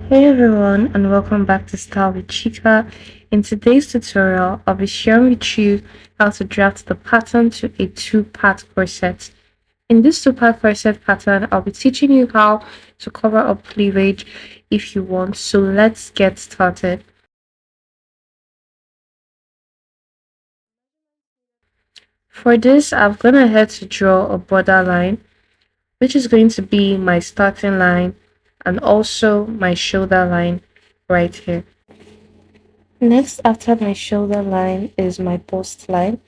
Hey everyone, and welcome back to Style with Chica. In today's tutorial, I'll be sharing with you how to draft the pattern to a two-part corset. In this two-part corset pattern, I'll be teaching you how to cover up cleavage if you want. So let's get started. For this, I've gone ahead to draw a border line, which is going to be my starting line and also my shoulder line right here. Next, after my shoulder line is my bust line.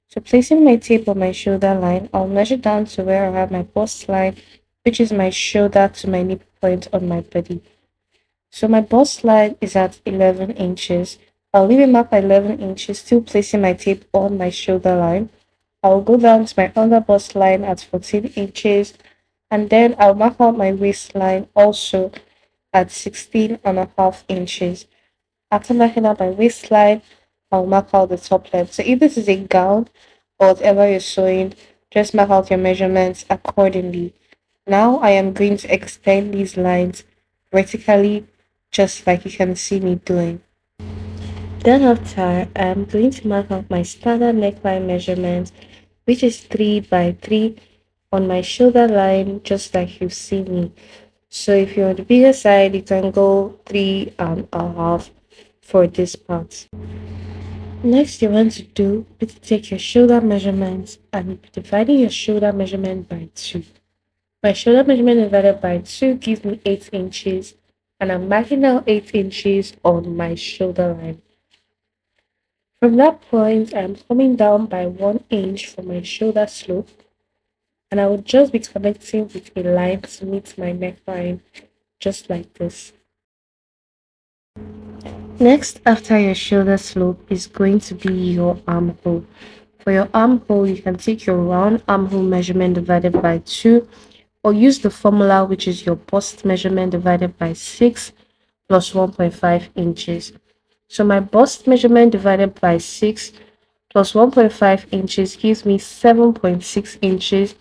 So placing my tape on my shoulder line, I'll measure down to where I have my bust line, which is my shoulder to my nipple point on my body. So my bust line is at 11 inches. I'll leave a mark at 11 inches, still placing my tape on my shoulder line. I'll go down to my under bust line at 14 inches, and then I'll mark out my waistline also at 16.5 inches. After marking out my waistline, I'll mark out the top length. So if this is a gown or whatever you're sewing, just mark out your measurements accordingly. Now I am going to extend these lines vertically, just like you can see me doing. Then after, I'm going to mark out my standard neckline measurement, which is 3 by 3 on my shoulder line, just like you've seen me. So if you're on the bigger side, you can go 3.5 for this part. Next, you want to do is to take your shoulder measurements and dividing your shoulder measurement by 2. My shoulder measurement divided by 2 gives me 8 inches, and I'm marking out 8 inches on my shoulder line. From that point, I'm coming down by 1 inch for my shoulder slope, and I will just be connecting with a line to meet my neckline, just like this. Next, after your shoulder slope is going to be your armhole. For your armhole, you can take your round armhole measurement divided by 2, or use the formula, which is your bust measurement divided by 6 plus 1.5 inches. So my bust measurement divided by 6 plus 1.5 inches gives me 7.6 inches.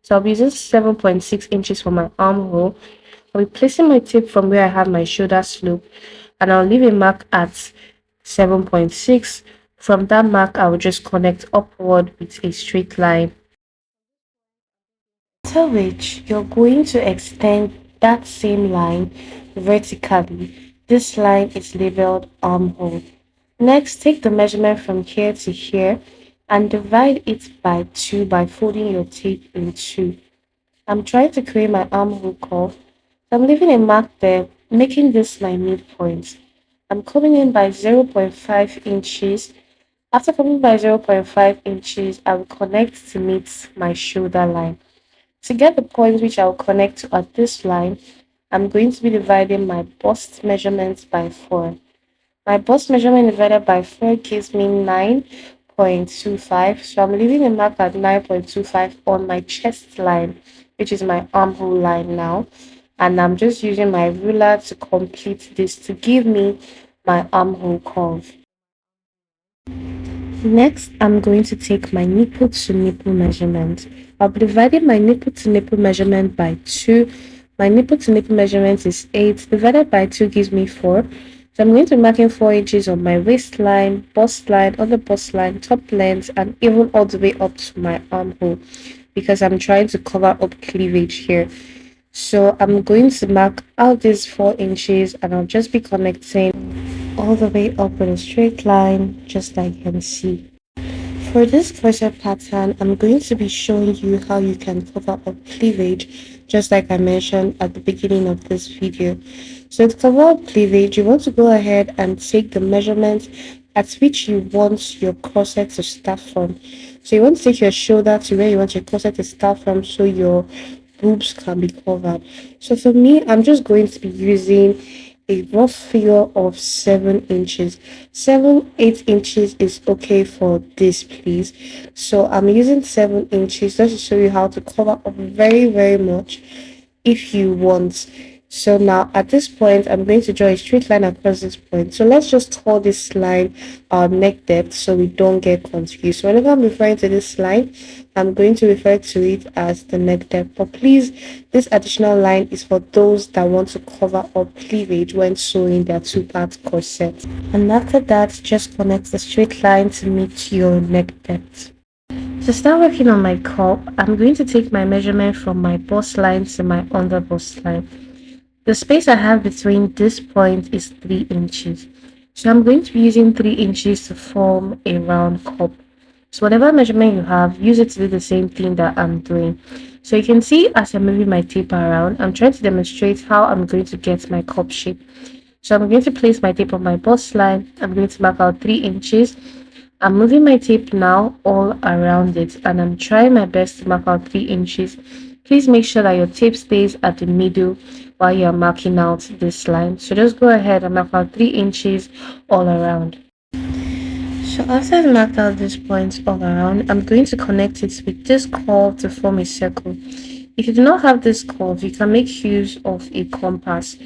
So I'll be using 7.6 inches for my armhole. I'll be placing my tape from where I have my shoulder slope, and I'll leave a mark at 7.6. From that mark, I will just connect upward with a straight line. After which, you're going to extend that same line vertically. This line is labeled armhole. Next, take the measurement from here to here and divide it by 2 by folding your tape in 2. I'm trying to create my armhole curve. So I'm leaving a mark there, making this my midpoint. I'm coming in by 0.5 inches. After coming by 0.5 inches, I will connect to meet my shoulder line. To get the point which I'll connect to at this line, I'm going to be dividing my bust measurements by 4. My bust measurement divided by 4 gives me 9.25. So I'm leaving a mark at 9.25 on my chest line, which is my armhole line now. And I'm just using my ruler to complete this to give me my armhole curve. Next, I'm going to take my nipple to nipple measurement. I'll be dividing my nipple to nipple measurement by 2. My nipple to nipple measurement is 8. Divided by 2 gives me 4. So I'm going to be marking 4 inches on my waistline, bust line, on the bust line, top length, and even all the way up to my armhole, because I'm trying to cover up cleavage here. So I'm going to mark out these 4 inches, and I'll just be connecting all the way up with a straight line, just like you can see. For this corset pattern, I'm going to be showing you how you can cover up cleavage, just like I mentioned at the beginning of this video. So to cover up cleavage, you want to go ahead and take the measurement at which you want your corset to start from. So you want to take your shoulder to where you want your corset to start from, so your boobs can be covered. So for me, I'm just going to be using a rough figure of 7 inches. 8 inches is okay for this, please. So I'm using 7 inches just to show you how to cover up very much if you want. So now at this point, I'm going to draw a straight line across this point. So let's just call this line our neck depth so we don't get confused. So whenever I'm referring to this line, I'm going to refer to it as the neck depth. But please, this additional line is for those that want to cover up cleavage when sewing their two-part corset. And after that, just connect the straight line to meet your neck depth. To start working on my cup, I'm going to take my measurement from my bust line to my under bust line. The space I have between this point is 3 inches. So I'm going to be using 3 inches to form a round cup. So whatever measurement you have, use it to do the same thing that I'm doing. So you can see as I'm moving my tape around, I'm trying to demonstrate how I'm going to get my cup shape. So I'm going to place my tape on my bust line. I'm going to mark out 3 inches. I'm moving my tape now all around it and I'm trying my best to mark out 3 inches. Please make sure that your tape stays at the middle while you're marking out this line. So just go ahead and mark out 3 inches all around. So after I've marked out these points all around, I'm going to connect it with this curve to form a circle. If you do not have this curve, you can make use of a compass.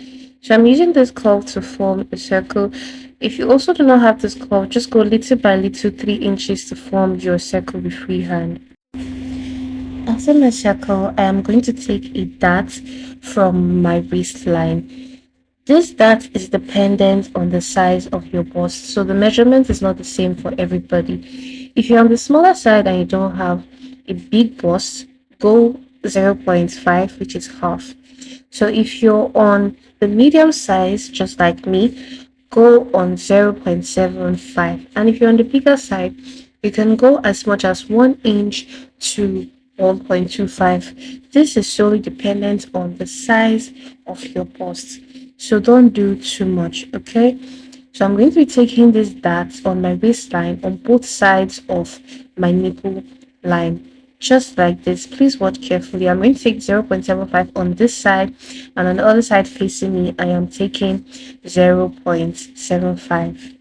So I'm using this curve to form a circle. If you also do not have this curve, just go little by little 3 inches to form your circle with freehand. After my circle, I am going to take a dart from my waistline. This dart is dependent on the size of your bust, so the measurement is not the same for everybody. If you're on the smaller side and you don't have a big bust, go 0.5, which is half. So if you're on the medium size, just like me, go on 0.75. And if you're on the bigger side, you can go as much as 1 inch to 1.25. This is solely dependent on the size of your bust. So don't do too much, okay? So I'm going to be taking this dart on my waistline on both sides of my nipple line. Just like this. Please watch carefully. I'm going to take 0.75 on this side and on the other side facing me, I am taking 0.75.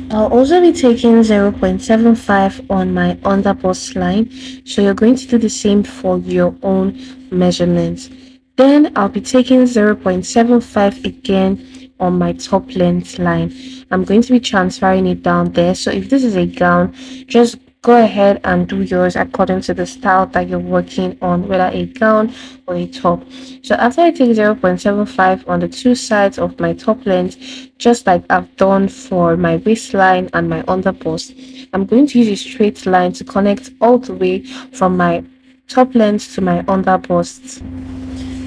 I'll also be taking 0.75 on my under bust line. So you're going to do the same for your own measurements. Then I'll be taking 0.75 again on my top length line. I'm going to be transferring it down there. So if this is a gown, just go ahead and do yours according to the style that you're working on, whether a gown or a top. So after I take 0.75 on the two sides of my top length, just like I've done for my waistline and my under bust, I'm going to use a straight line to connect all the way from my top length to my under bust.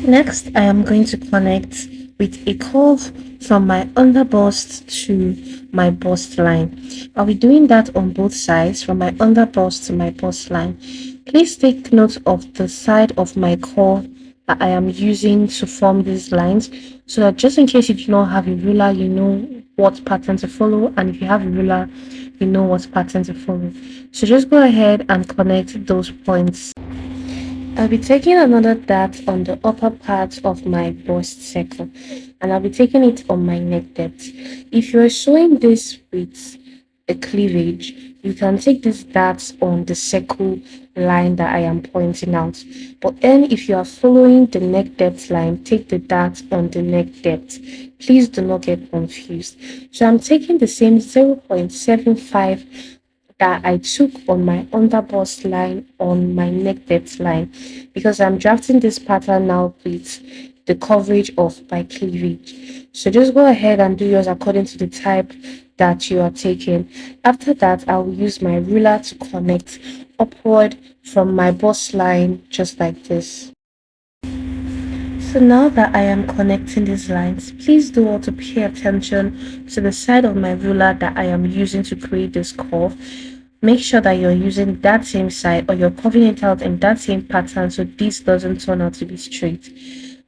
Next, I am going to connect with a curve from my under bust to my bust line. I'll be doing that on both sides from my under bust to my bust line. Please take note of the side of my curve that I am using to form these lines so that just in case you do not have a ruler, you know what pattern to follow, and if you have a ruler, you know what pattern to follow. So just go ahead and connect those points. I'll be taking another dart on the upper part of my bust circle and I'll be taking it on my neck depth. If you're sewing this with a cleavage, you can take this dart on the circle line that I am pointing out. But then if you are following the neck depth line, take the dart on the neck depth. Please do not get confused. So I'm taking the same 0.75 that I took on my under bust line on my neck depth line because I'm drafting this pattern now with the coverage of my cleavage. So just go ahead and do yours according to the type that you are taking. After that, I will use my ruler to connect upward from my bust line just like this. So now that I am connecting these lines, please do also pay attention to the side of my ruler that I am using to create this curve. Make sure that you're using that same side or you're curving it out in that same pattern so this doesn't turn out to be straight.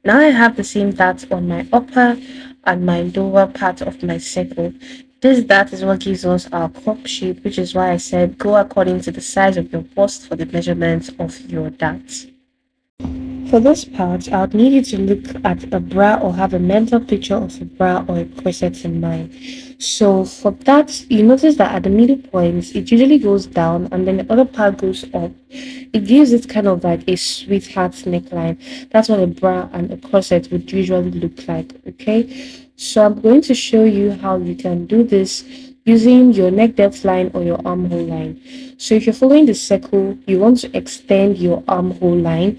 Now I have the same dart on my upper and my lower part of my circle. This dart is what gives us our cup shape, which is why I said go according to the size of your bust for the measurements of your dart. for this part, I would need you to look at a bra or have a mental picture of a bra or a corset in mind. So for that, you notice that at the middle points, it usually goes down and then the other part goes up. It gives it kind of like a sweetheart neckline. That's what a bra and a corset would usually look like. Okay, so I'm going to show you how you can do this using your neck depth line or your armhole line. So if you're following the circle, you want to extend your armhole line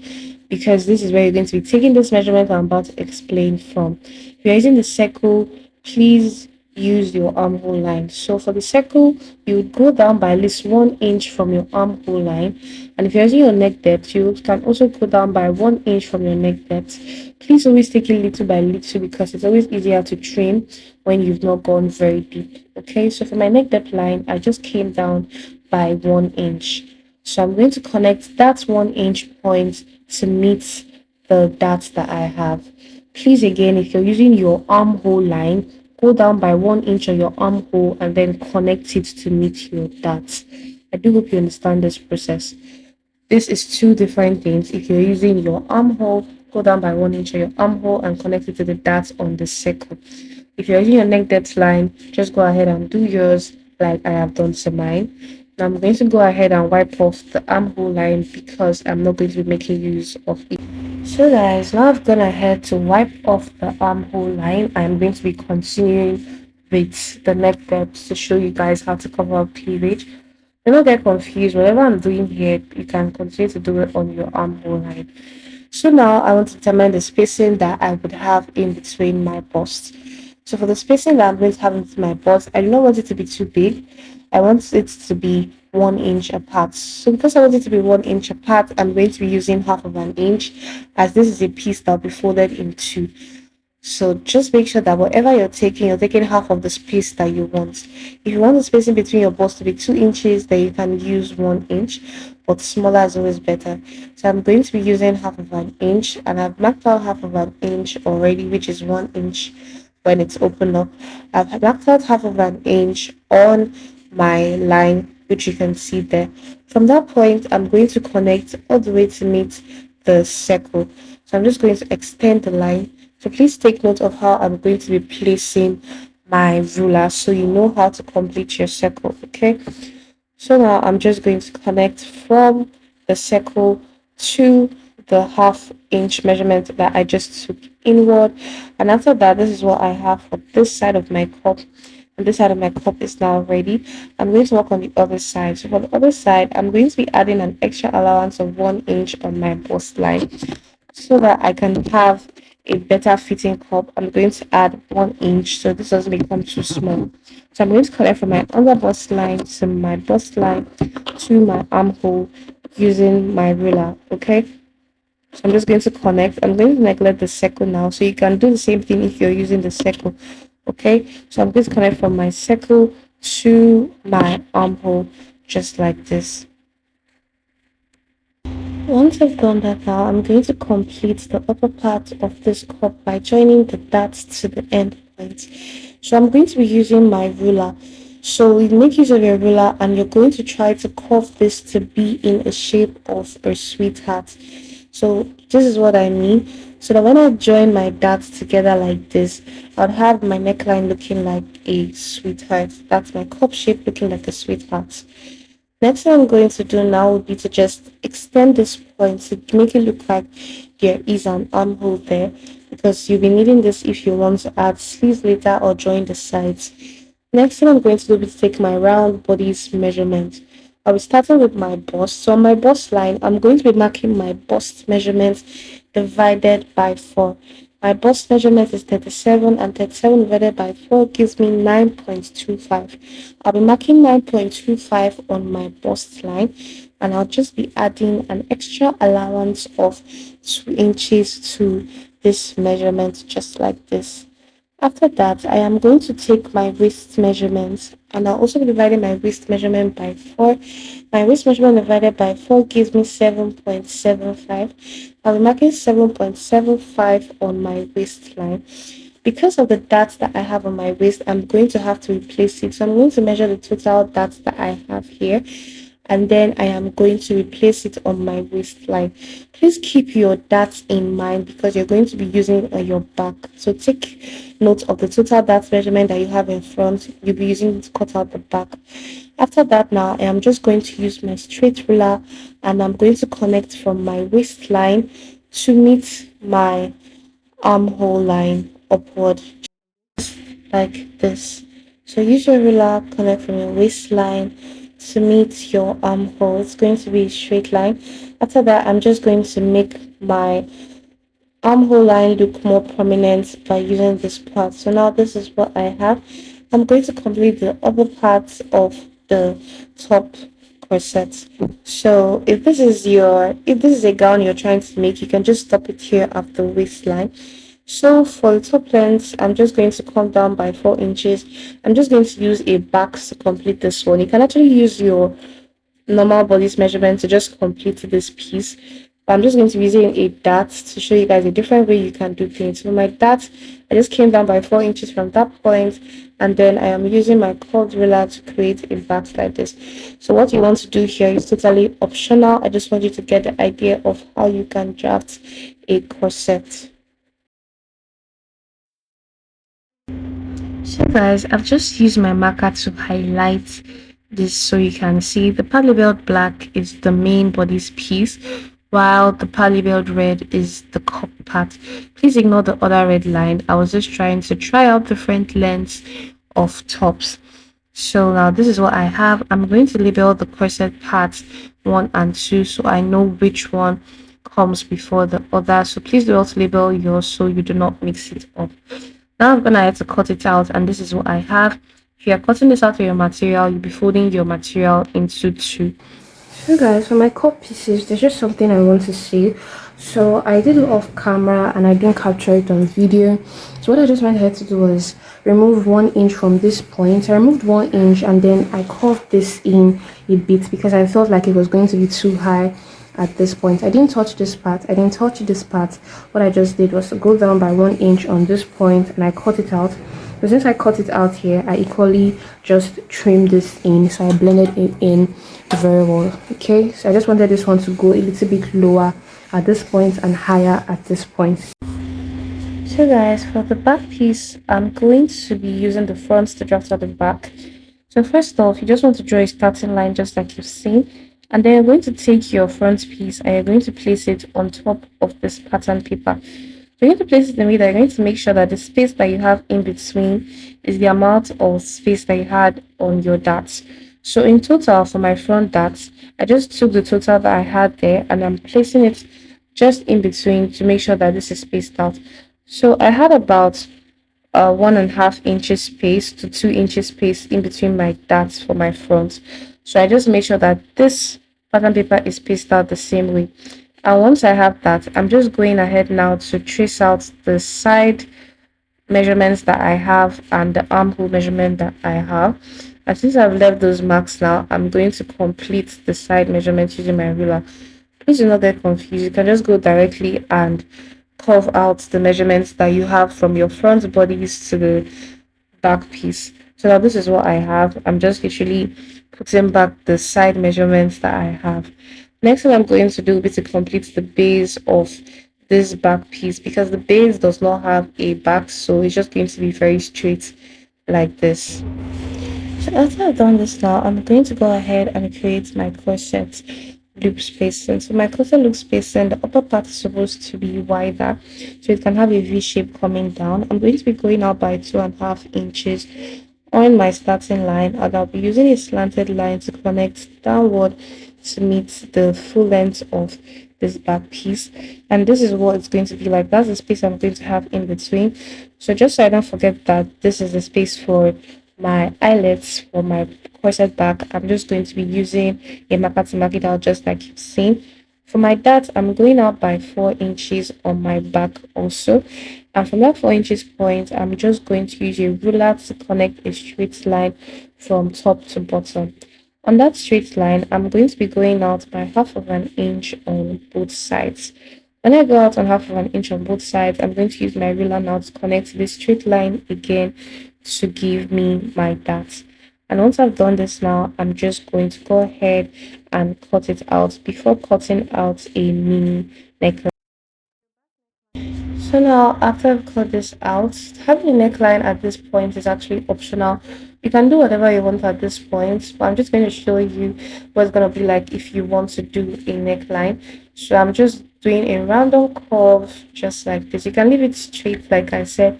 because this is where you're going to be taking this measurement I'm about to explain from. If you're using the circle, please use your armhole line. So for the circle, you would go down by at least 1 inch from your armhole line. And if you're using your neck depth, you can also go down by 1 inch from your neck depth. Please always take it little by little because it's always easier to trim when you've not gone very deep. Okay, so for my neck depth line, I just came down by 1 inch. So I'm going to connect that 1 inch point to meet the darts that I have. Please again, if you're using your armhole line, go down by 1 inch on your armhole and then connect it to meet your darts. I do hope you understand this process. This is two different things. If you're using your armhole, go down by 1 inch on your armhole and connect it to the darts on the circle. If you're using your neck depth line, just go ahead and do yours like I have done to mine. Now I'm going to go ahead and wipe off the armhole line because I'm not going to be making use of it. So guys, now I've gone ahead to wipe off the armhole line. I'm going to be continuing with the neck depth to show you guys how to cover up cleavage. Do not get confused. Whatever I'm doing here, you can continue to do it on your armhole line. So now I want to determine the spacing that I would have in between my busts. So for the spacing that I'm going to have into my bust, I do not want it to be too big. I want it to be 1 inch apart. So because I want it to be 1 inch apart, I'm going to be using half of an inch as this is a piece that will be folded in two. So just make sure that whatever you're taking half of the space that you want. If you want the spacing between your bust to be 2 inches, then you can use 1 inch, but smaller is always better. So I'm going to be using half of an inch, and I've marked out half of an inch already, which is 1 inch when it's open up. I've marked out half of an inch on my line, which you can see there. From that point, I'm going to connect all the way to meet the circle. So I'm just going to extend the line. So please take note of how I'm going to be placing my ruler so you know how to complete your circle. Okay, so now I'm just going to connect from the circle to the half-inch measurement that I just took inward, and after that, this is what I have for this side of my cup, and this side of my cup is now ready. I'm going to work on the other side. So for the other side, I'm going to be adding an extra allowance of 1 inch on my bust line so that I can have a better fitting cup. I'm going to add 1 inch so this doesn't become too small. So I'm going to connect from my under bust line to my bust line to my armhole using my ruler. Okay, so I'm just going to connect. I'm going to neglect the circle now, so you can do the same thing if you're using the circle. Okay, so I'm going to connect from my circle to my armhole just like this. Once I've done that now, I'm going to complete the upper part of this cup by joining the darts to the end points. So I'm going to be using my ruler. So you make use of your ruler and you're going to try to curve this to be in a shape of a sweetheart. So this is what I mean. So that when I join my darts together like this, I'll have my neckline looking like a sweetheart. That's my cup shape looking like a sweetheart. Next thing I'm going to do now would be to just extend this point to make it look like there is an armhole there, because you'll be needing this if you want to add sleeves later or join the sides. Next thing I'm going to do is take my round body's measurement. I'll be starting with my bust. So on my bust line, I'm going to be marking my bust measurement divided by 4. My bust measurement is 37, and 37 divided by 4 gives me 9.25. I'll be marking 9.25 on my bust line, and I'll just be adding an extra allowance of 2 inches to this measurement just like this. After that, I am going to take my waist measurement, and I'll also be dividing my waist measurement by 4. My waist measurement divided by 4 gives me 7.75. I'll be marking 7.75 on my waistline. Because of the darts that I have on my waist, I'm going to have to replace it. So I'm going to measure the total darts that I have here. and then I am going to replace it on my waistline. Please keep your darts in mind because you're going to be using it on your back. So take note of the total dart measurement that you have in front. You'll be using it to cut out the back. After that, now I am just going to use my straight ruler and I'm going to connect from my waistline to meet my armhole line upward like this. So use your ruler, connect from your waistline to meet your armhole. It's going to be a straight line. After that, I'm just going to make my armhole line look more prominent by using this part. So now this is what I have. I'm going to complete the other parts of the top corset. So if this is a gown you're trying to make, you can just stop it here at the waistline. So for the top length, I'm just going to come down by 4 inches. I'm just going to use a box to complete this one. You can actually use your normal body's measurement to just complete this piece. But I'm just going to be using a dart to show you guys a different way you can do things. So my dart, I just came down by 4 inches from that point, and then I am using my curved ruler to create a box like this. So what you want to do here is totally optional. I just want you to get the idea of how you can draft a corset. So guys, I've just used my marker to highlight this so you can see the paddle belt black is the main body's piece, while the paddle belt red is the cup part. Please ignore the other red line. I was just trying to try out different lengths of tops. So now this is what I have. I'm going to label the corset parts 1 and 2 so I know which one comes before the other. So please do not label yours so you do not mix it up. Now I'm gonna have to cut it out, and this is what I have. If you are cutting this out of your material, you'll be folding your material into 2. So guys, for my cut pieces, there's just something I want to say. So I did it off camera and I didn't capture it on video. So what I just went ahead to do was remove 1 inch from this point. I removed 1 inch and then I curved this in a bit because I felt like it was going to be too high at this point. I didn't touch this part. I didn't touch this part. What I just did was to go down by 1 inch on this point and I cut it out. So since I cut it out here, I equally just trimmed this in, so I blended it in very well. Okay, so I just wanted this one to go a little bit lower at this point and higher at this point. So guys, for the back piece, I'm going to be using the front to draft out the back. So first off, you just want to draw a starting line just like you've seen, and then you're going to take your front piece and you're going to place it on top of this pattern paper. So you're going to place it in a way that you're going to make sure that the space that you have in between is the amount of space that you had on your darts. So in total, for my front darts, I just took the total that I had there and I'm placing it just in between to make sure that this is spaced out. So I had about 1.5 inches space to 2 inches space in between my darts for my front. So I just made sure that this pattern paper is spaced out the same way. And once I have that, I'm just going ahead now to trace out the side measurements that I have and the armhole measurement that I have. And since I've left those marks now, I'm going to complete the side measurements using my ruler. Please do not get confused. You can just go directly and curve out the measurements that you have from your front bodies to the back piece. So now this is what I have. I'm just literally putting back the side measurements that I have. Next thing I'm going to do is to complete the base of this back piece because the base does not have a back, so it's just going to be very straight like this. So after I've done this now, I'm going to go ahead and create my corset loop spacing. So my corset loop spacing, the upper part is supposed to be wider so it can have a V shape coming down. I'm going to be going out by 2.5 inches on my starting line, and I'll be using a slanted line to connect downward to meet the full length of this back piece. And this is what it's going to be like. That's the space I'm going to have in between. So just so I don't forget that this is the space for my eyelets for my corset back, I'm just going to be using a marker to mark it out just like you've seen. For my dart, I'm going out by 4 inches on my back also, and from that 4 inches point, I'm just going to use a ruler to connect a straight line from top to bottom. On that straight line, I'm going to be going out by 1/2 inch on both sides. When I go out on 1/2 inch on both sides, I'm going to use my ruler now to connect this straight line again to give me my dart. And once I've done this now, I'm just going to go ahead and cut it out before cutting out a mini neckline. So now, after I've cut this out, having a neckline at this point is actually optional. You can do whatever you want at this point, but I'm just going to show you what it's going to be like if you want to do a neckline. So I'm just doing a random curve just like this. You can leave it straight like I said,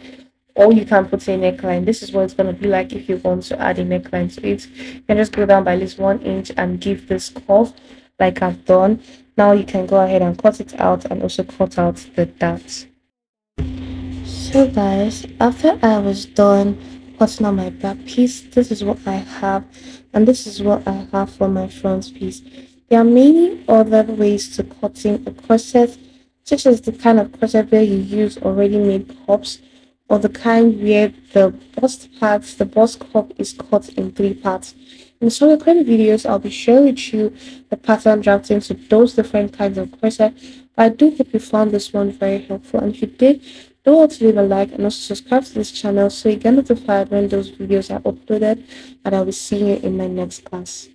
or you can put a neckline. This is what it's going to be like if you want to add a neckline to it. You can just go down by at least 1 inch and give this curve like I've done. Now you can go ahead and cut it out and also cut out the dots. So guys, after I was done cutting on my back piece, this is what I have, and this is what I have for my front piece. There are many other ways to cutting a corset, such as the kind of corset where you use already made cups, or the kind where the bust cup is cut in 3 parts. In some upcoming videos, I'll be sharing with you the pattern drafting to those different kinds of corset. I do hope you found this one very helpful, and if you did, don't forget to leave a like and also subscribe to this channel so you get notified when those videos are uploaded, and I will see you in my next class.